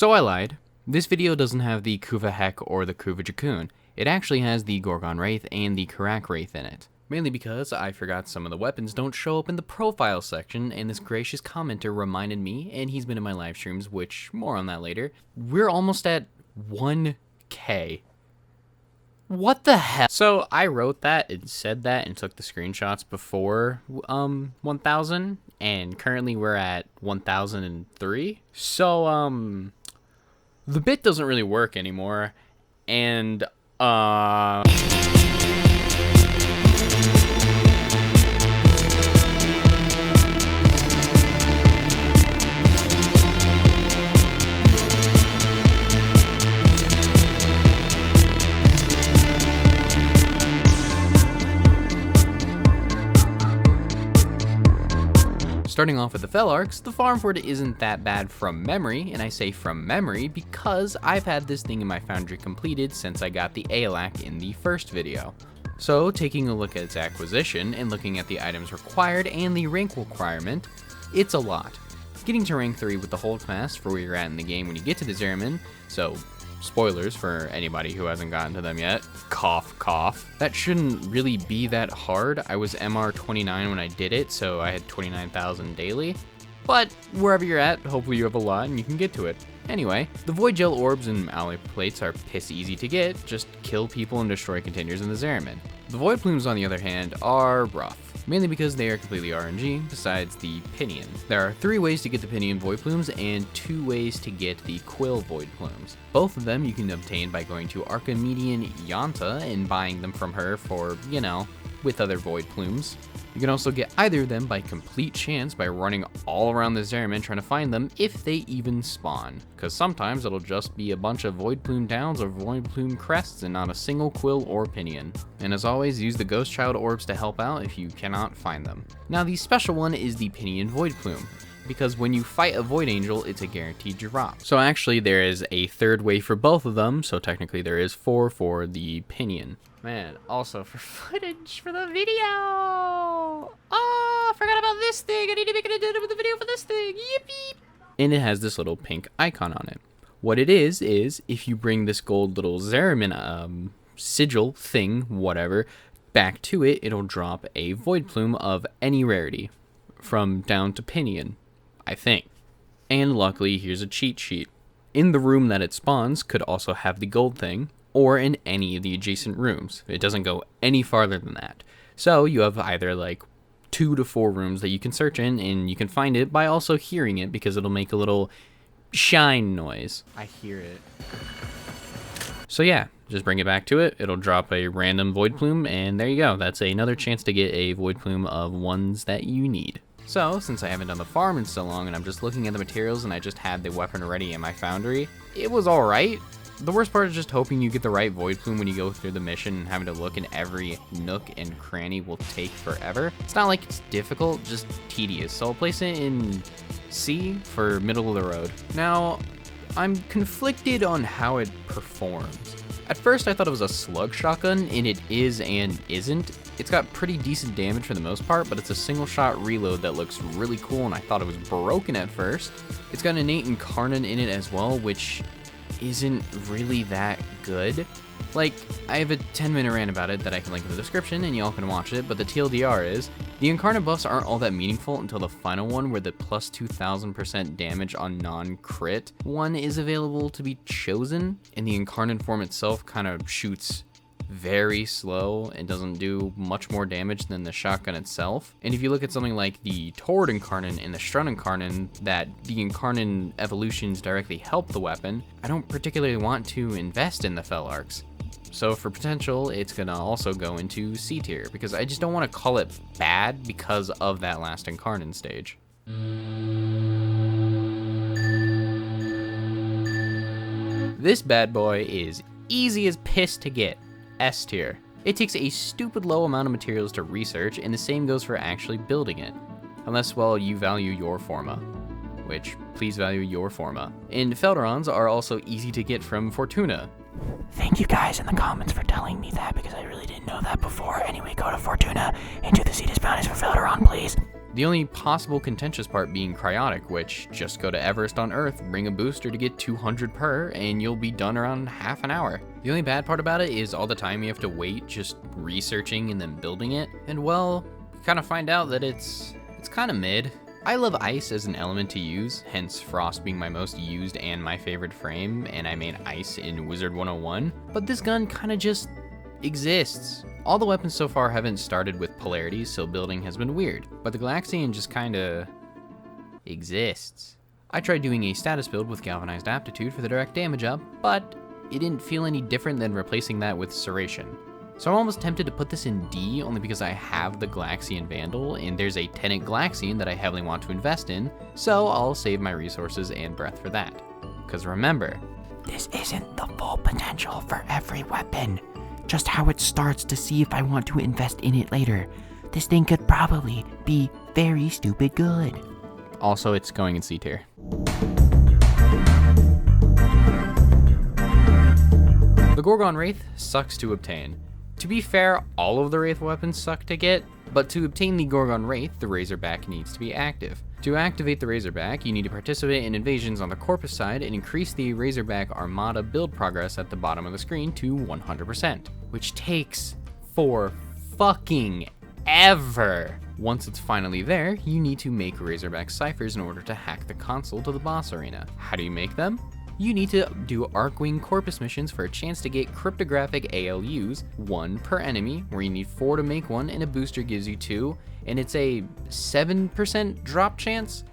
So I lied. This video doesn't have the Kuva Hek or the Kuva Jakun. It actually has the Gorgon Wraith and the Karak Wraith in it. Mainly because I forgot some of the weapons don't show up in the profile section, and this gracious commenter reminded me, and he's been in my live streams, which, more on that later. We're almost at 1K. What the hell? So I wrote that and said that and took the screenshots before 1000, and currently we're at 1003. So the bit doesn't really work anymore, and starting off with the Felarx, the farm for it isn't that bad from memory, and I say from memory because I've had this thing in my foundry completed since I got the ALAC in the first video. So taking a look at its acquisition and looking at the items required and the rank requirement, it's a lot. Getting to rank 3 with the hold class for where you're at in the game when you get to the Zeramin, so spoilers for anybody who hasn't gotten to them yet, cough cough. That shouldn't really be that hard. I was MR29 when I did it, so I had 29,000 daily. But wherever you're at, hopefully you have a lot and you can get to it. Anyway, the void gel orbs and alloy plates are piss easy to get, just kill people and destroy containers in the Zeramin. The void plumes on the other hand are rough, mainly because they are completely RNG, besides the pinion. There are 3 ways to get the pinion void plumes and 2 ways to get the quill void plumes. Both of them you can obtain by going to Archimedian Yanta and buying them from her for, you know, with other void plumes. You can also get either of them by complete chance by running all around the Zeramin trying to find them if they even spawn, because sometimes it'll just be a bunch of void plume downs or void plume crests and not a single quill or pinion. And as always, use the ghost child orbs to help out if you cannot find them. Now the special one is the pinion void plume, because when you fight a void angel, it's a guaranteed drop. So actually there is a 3rd way for both of them, so technically there is 4 for the pinion. Man, also for footage for the video! Oh, forgot about this thing! I need to make an addendum with the video for this thing! Yippee! And it has this little pink icon on it. What it is if you bring this gold little Zeramin sigil thing, whatever, back to it, it'll drop a void plume of any rarity, from down to pinion, I think. And luckily, here's a cheat sheet. In the room that it spawns could also have the gold thing, or in any of the adjacent rooms. It doesn't go any farther than that. So you have either like 2 to 4 rooms that you can search in, and you can find it by also hearing it because it'll make a little shine noise. I hear it. So yeah, just bring it back to it. It'll drop a random void plume, and there you go. That's another chance to get a void plume of ones that you need. So, since I haven't done the farm in so long and I'm just looking at the materials and I just had the weapon ready in my foundry, it was alright. The worst part is just hoping you get the right void plume when you go through the mission, and having to look in every nook and cranny will take forever. It's not like it's difficult, just tedious. So I'll place it in C for middle of the road. Now, I'm conflicted on how it performs. At first I thought it was a slug shotgun, and it is and isn't. It's got pretty decent damage for the most part, but it's a single shot reload that looks really cool, and I thought it was broken at first. It's got an innate incarnate in it as well, which isn't really that good. Like, I have a 10-minute rant about it that I can link in the description and y'all can watch it, but the TLDR is, the incarnate buffs aren't all that meaningful until the final one, where the plus 2000% damage on non-crit one is available to be chosen, and the incarnate form itself kind of shoots very slow and doesn't do much more damage than the shotgun itself. And if you look at something like the Tord Incarnate and the Strut Incarnate, that the Incarnate evolutions directly help the weapon, I don't particularly want to invest in the Felarx. So for potential, it's gonna also go into C tier, because I just don't want to call it bad because of that last Incarnate stage. This bad boy is easy as piss to get. S tier. It takes a stupid low amount of materials to research, and the same goes for actually building it. Unless, well, you value your Forma. Which, please value your Forma. And Felderons are also easy to get from Fortuna. Thank you guys in the comments for telling me that, because I really didn't know that before. Anyway, go to Fortuna and do the Cetus bounties for Felderon, please. The only possible contentious part being cryotic, which just go to Everest on Earth, bring a booster to get 200 per, and you'll be done around half an hour. The only bad part about it is all the time you have to wait just researching and then building it, and well, you kind of find out that it's kind of mid. I love ice as an element to use, hence frost being my most used and my favorite frame, and I made ice in Wizard 101, but this gun kind of just exists. All the weapons so far haven't started with polarities, so building has been weird, but the Glaxion just kinda exists. I tried doing a status build with galvanized aptitude for the direct damage up, but it didn't feel any different than replacing that with serration. So I'm almost tempted to put this in D only because I have the Glaxion Vandal, and there's a Tenet Glaxion that I heavily want to invest in, so I'll save my resources and breath for that. Because remember, This isn't the full potential for every weapon. Just how it starts to see if I want to invest in it later. This thing could probably be very stupid good. also it's going in C tier. The Gorgon Wraith sucks to obtain. To be fair, all of the Wraith weapons suck to get, but to obtain the Gorgon Wraith, the Razorback needs to be active. To activate the Razorback, you need to participate in invasions on the Corpus side and increase the Razorback Armada build progress at the bottom of the screen to 100%, which takes for fucking ever. Once it's finally there, you need to make Razorback ciphers in order to hack the console to the boss arena. How do you make them? You need to do Arcwing Corpus missions for a chance to get cryptographic ALUs, 1 per enemy, where you need 4 to make one, and a booster gives you 2, and it's a 7% drop chance?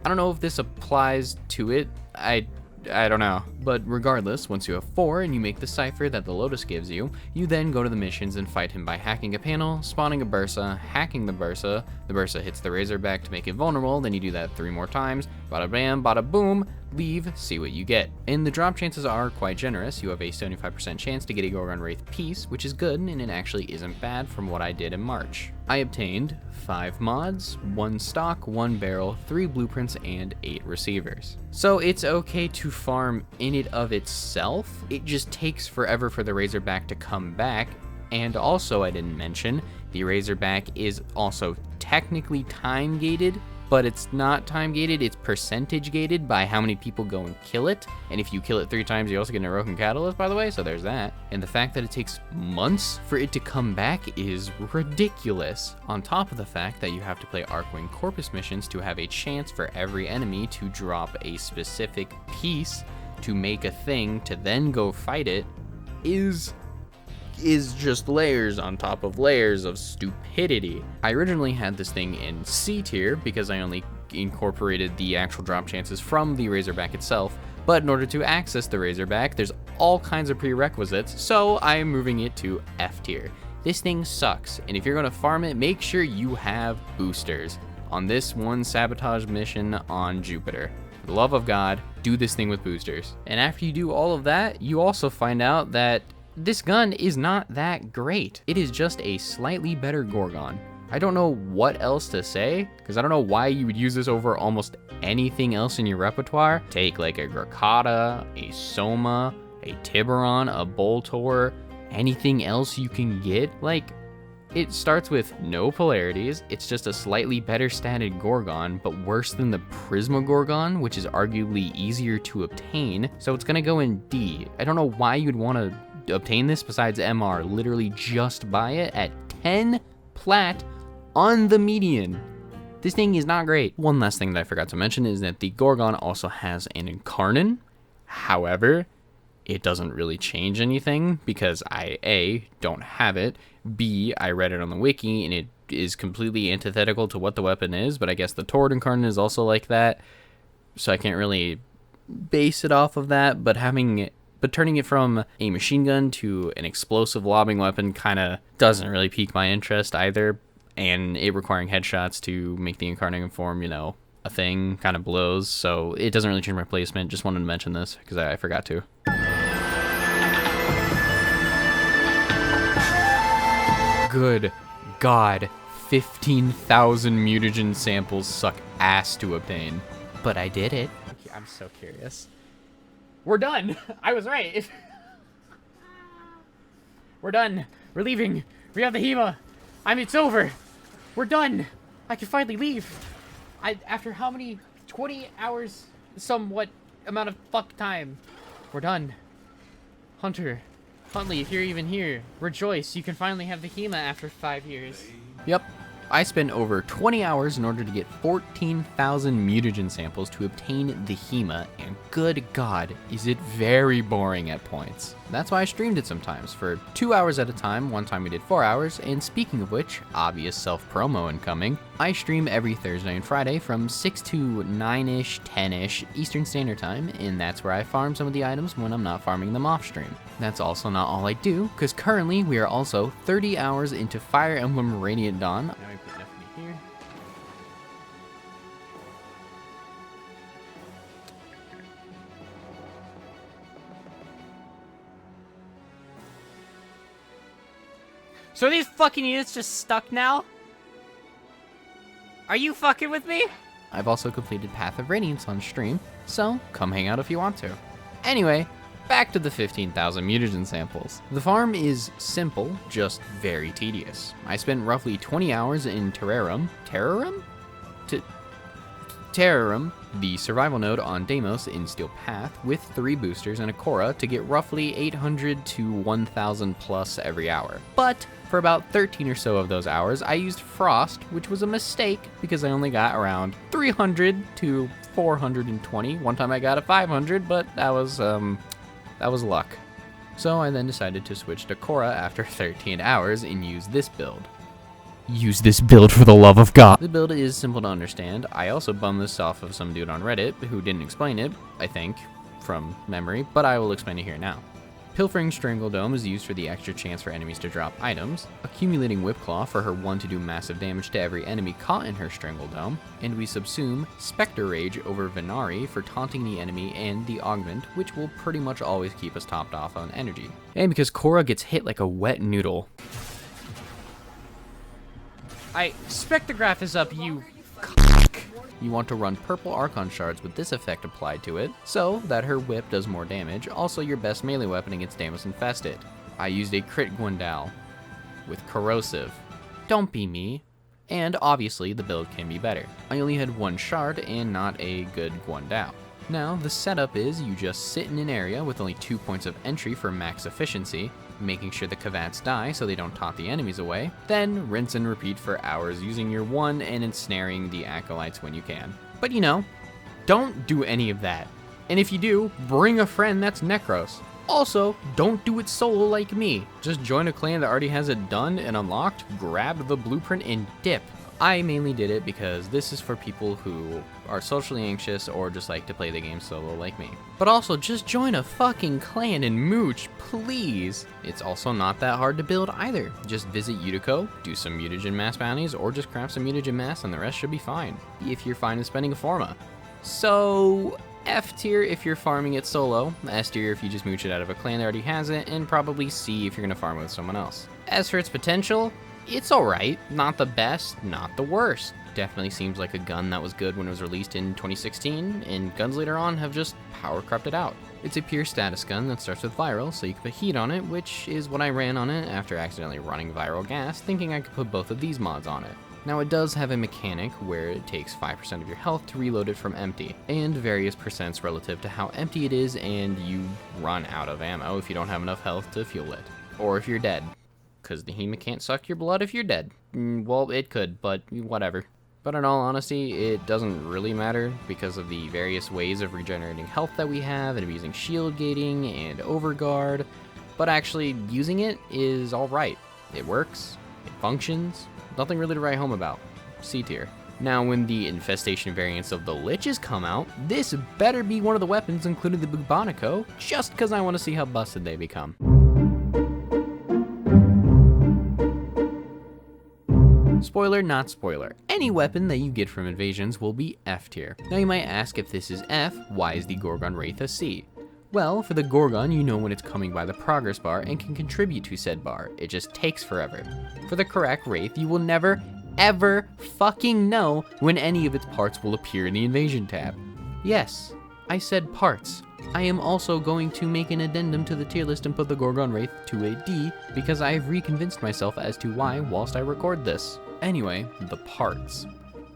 I don't know if this applies to it, I don't know. But regardless, once you have 4 and you make the cipher that the Lotus gives you, you then go to the missions and fight him by hacking a panel, spawning a Bursa, hacking the Bursa hits the Razorback to make it vulnerable, then you do that 3 more times, bada bam, bada boom, leave, see what you get. And the drop chances are quite generous. You have a 75% chance to get a Gorgon Wraith piece, which is good, and it actually isn't bad from what I did in March. I obtained 5 mods, 1 stock, 1 barrel, 3 blueprints, and 8 receivers. So it's okay to farm in it of itself, it just takes forever for the Razorback to come back, and also I didn't mention, the Razorback is also technically time gated, but it's not time gated, it's percentage gated by how many people go and kill it. And if you kill it 3 times, you also get an Heroic Catalyst, by the way, so there's that. And the fact that it takes months for it to come back is ridiculous. On top of the fact that you have to play Arcwing Corpus missions to have a chance for every enemy to drop a specific piece to make a thing to then go fight it is just layers on top of layers of stupidity. I originally had this thing in C tier because I only incorporated the actual drop chances from the Razorback itself, but in order to access the Razorback, there's all kinds of prerequisites, so I am moving it to F tier. This thing sucks, and if you're gonna farm it, make sure you have boosters. On this one sabotage mission on Jupiter, for the love of God, do this thing with boosters. And after you do all of that, you also find out that this gun is not that great. It is just a slightly better Gorgon. I don't know what else to say, because I don't know why you would use this over almost anything else in your repertoire. Take like a Gracata, a Soma, a Tiburon, a Boltor, anything else you can get. Like, it starts with no polarities, it's just a slightly better statted Gorgon, but worse than the Prisma Gorgon, which is arguably easier to obtain, so it's gonna go in D. I don't know why you'd want to obtain this besides MR. Literally just buy it at 10 plat on the median. This thing is not great. One last thing that I forgot to mention is that the Gorgon also has an Incarnon. However, it doesn't really change anything because I, A, don't have it, B, I read it on the wiki and it is completely antithetical to what the weapon is, but I guess the Tord Incarnon is also like that, so I can't really base it off of that, but turning it from a machine gun to an explosive lobbing weapon kind of doesn't really pique my interest either, and it requiring headshots to make the Incarnating form, a thing kind of blows, so it doesn't really change my placement. Just wanted to mention this because I forgot to. Good God, 15,000 mutagen samples suck ass to obtain. But I did it. I'm so curious. We're done. I was right. We're done. We're leaving. We have the Hema. It's over. We're done. I can finally leave. After how many 20 hours, somewhat amount of fuck time. We're done. Hunter, Huntley, if you're even here, rejoice. You can finally have the Hema after 5 years. Yep. I spent over 20 hours in order to get 14,000 mutagen samples to obtain the Hema, and good God, is it very boring at points. That's why I streamed it sometimes, for 2 hours at a time. One time we did 4 hours, and speaking of which, obvious self-promo incoming, I stream every Thursday and Friday from 6 to 9-ish, 10-ish Eastern Standard Time, and that's where I farm some of the items when I'm not farming them off stream. That's also not all I do, because currently we are also 30 hours into Fire Emblem Radiant Dawn. Now I put FB here. So are these fucking units just stuck now? Are you fucking with me? I've also completed Path of Radiance on stream, so come hang out if you want to. Anyway, back to the 15,000 mutagen samples. The farm is simple, just very tedious. I spent roughly 20 hours in Terrarum, the survival node on Deimos in Steel Path, with 3 boosters and a Korra to get roughly 800 to 1,000 plus every hour. But for about 13 or so of those hours, I used Frost, which was a mistake because I only got around 300 to 420. One time I got a 500, but that was luck. So I then decided to switch to Korra after 13 hours and use this build. Use this build for the love of God. The build is simple to understand. I also bummed this off of some dude on Reddit who didn't explain it, I think, from memory, but I will explain it here now. Pilfering Strangledome is used for the extra chance for enemies to drop items, accumulating Whipclaw for her 1 to do massive damage to every enemy caught in her Strangledome, and we subsume Spectre Rage over Venari for taunting the enemy and the Augment, which will pretty much always keep us topped off on energy. And because Korra gets hit like a wet noodle. Spectrograph is up, you cock. You want to run purple Archon shards with this effect applied to it, so that her whip does more damage, also your best melee weapon against Deimos Infested. I used a crit Gwendal with Corrosive. Don't be me. And obviously the build can be better. I only had 1 shard and not a good Gwendal. Now, the setup is you just sit in an area with only 2 points of entry for max efficiency, making sure the Kavats die so they don't taunt the enemies away, then rinse and repeat for hours using your 1 and ensnaring the Acolytes when you can. But you know, don't do any of that. And if you do, bring a friend that's Necros. Also, don't do it solo like me. Just join a clan that already has it done and unlocked, grab the blueprint and dip. I mainly did it because this is for people who are socially anxious or just like to play the game solo like me. But also, just join a fucking clan and mooch, please. It's also not that hard to build either. Just visit Utico, do some mutagen mass bounties, or just craft some mutagen mass and the rest should be fine, if you're fine with spending a forma. So, F tier if you're farming it solo, S tier if you just mooch it out of a clan that already has it, and probably C if you're gonna farm with someone else. As for its potential, it's alright, not the best, not the worst. Definitely seems like a gun that was good when it was released in 2016, and guns later on have just power corrupted out. It's a pure status gun that starts with viral, so you can put heat on it, which is what I ran on it after accidentally running viral gas, thinking I could put both of these mods on it. Now it does have a mechanic where it takes 5% of your health to reload it from empty, and various percents relative to how empty it is, and you run out of ammo if you don't have enough health to fuel it. Or if you're dead. Because the Hema can't suck your blood if you're dead. Well, it could, but whatever. But in all honesty, it doesn't really matter because of the various ways of regenerating health that we have, and using shield gating and overguard. But actually, using it is alright. It works, it functions, nothing really to write home about. C tier. Now, when the infestation variants of the Liches come out, this better be one of the weapons, including the Bubonico, just because I want to see how busted they become. Spoiler, not spoiler. Any weapon that you get from invasions will be F tier. Now you might ask, if this is F, why is the Gorgon Wraith a C? Well, for the Gorgon, you know when it's coming by the progress bar and can contribute to said bar. It just takes forever. For the Karak Wraith, you will never, ever fucking know when any of its parts will appear in the invasion tab. Yes, I said parts. I am also going to make an addendum to the tier list and put the Gorgon Wraith to a D because I have reconvinced myself as to why whilst I record this. Anyway, the parts.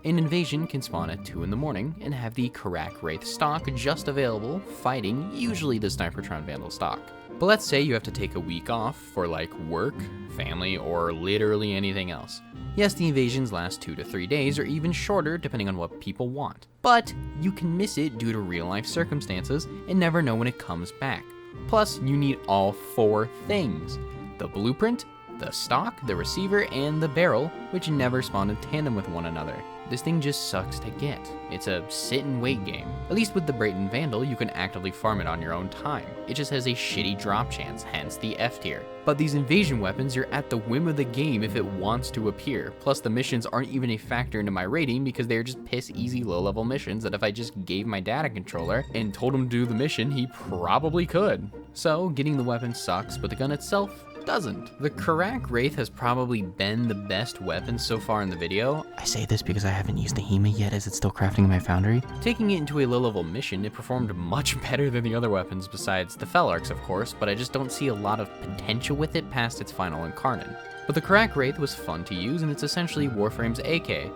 An invasion can spawn at 2 in the morning and have the Karak Wraith stock just available, fighting usually the Snipertron Vandal stock. But let's say you have to take a week off for like work, family, or literally anything else. Yes, the invasions last 2 to 3 days or even shorter depending on what people want. But you can miss it due to real life circumstances and never know when it comes back. Plus, you need all 4 things: the blueprint, the stock, the receiver, and the barrel, which never spawn in tandem with one another. This thing just sucks to get. It's a sit and wait game. At least with the Brayton Vandal, you can actively farm it on your own time. It just has a shitty drop chance, hence the F tier. But these invasion weapons, you're at the whim of the game if it wants to appear. Plus the missions aren't even a factor into my rating because they're just piss easy low level missions that if I just gave my dad a controller and told him to do the mission, he probably could. So getting the weapon sucks, but the gun itself doesn't. The Karak Wraith has probably been the best weapon so far in the video. I say this because I haven't used the Hema yet as it's still crafting in my foundry. Taking it into a low-level mission, it performed much better than the other weapons besides the Felarx, of course, but I just don't see a lot of potential with it past its final incarnate. But the Karak Wraith was fun to use, and it's essentially Warframe's AK.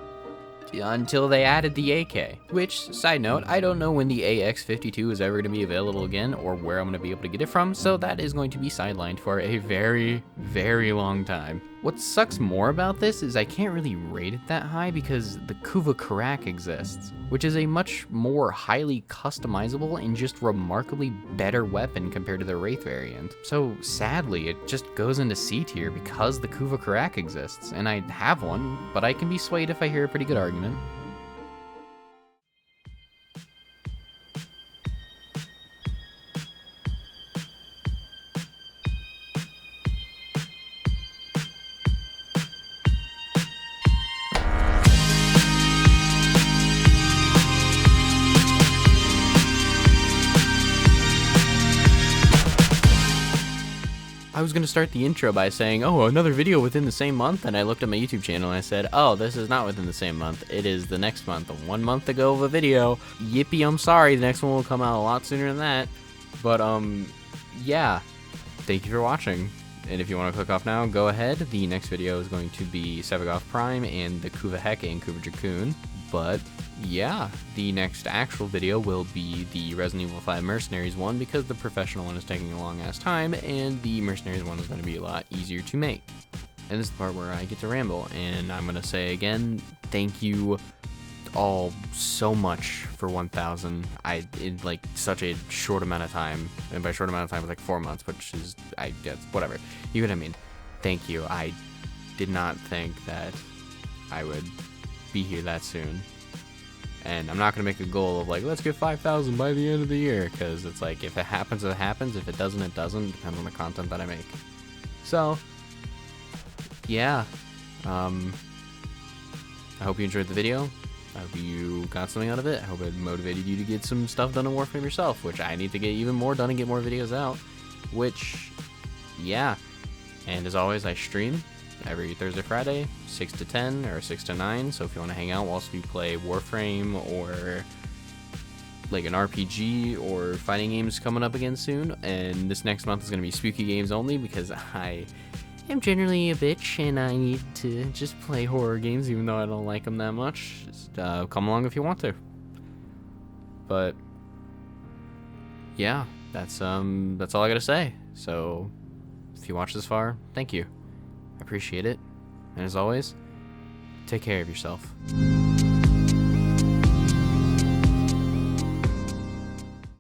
Until they added the AK, which, side note, I don't know when the AX52 is ever going to be available again or where I'm going to be able to get it from, so that is going to be sidelined for a very, very long time. What sucks more about this is I can't really rate it that high because the Kuva Karak exists, which is a much more highly customizable and just remarkably better weapon compared to the Wraith variant. So sadly, it just goes into C tier because the Kuva Karak exists, and I have one, but I can be swayed if I hear a pretty good argument. I was going to start the intro by saying, oh, another video within the same month, and I looked at my YouTube channel and I said, oh, this is not within the same month, it is the next month, 1 month ago of a video. Yippee, I'm sorry, the next one will come out a lot sooner than that. But, yeah, thank you for watching. And if you want to click off now, go ahead. The next video is going to be Sevagoth Prime and the Kuva Heke and Kuva Dracoon. But yeah, the next actual video will be the Resident Evil 5 Mercenaries one because the professional one is taking a long ass time and the Mercenaries one is going to be a lot easier to make. And this is the part where I get to ramble, and I'm going to say again, thank you all so much for 1,000. In like such a short amount of time, and by short amount of time it's like 4 months, which is, whatever, you know what I mean. Thank you. I did not think that I would be here that soon, and I'm not gonna make a goal of like, let's get 5,000 by the end of the year, because it's like, if it happens, it happens. If it doesn't, it doesn't. Depends on the content that I make. So yeah, I hope you enjoyed the video. I hope you got something out of it. I hope it motivated you to get some stuff done in Warframe yourself, which I need to get even more done and get more videos out, which, yeah. And as always, I stream every Thursday, Friday, 6 to 10 or 6 to 9. So if you want to hang out whilst we play Warframe or like an RPG or fighting games coming up again soon. And this next month is going to be spooky games only because I am generally a bitch and I need to just play horror games even though I don't like them that much. Just come along if you want to. But yeah, that's all I gotta say. So if you watched this far, thank you. I appreciate it. And as always, take care of yourself.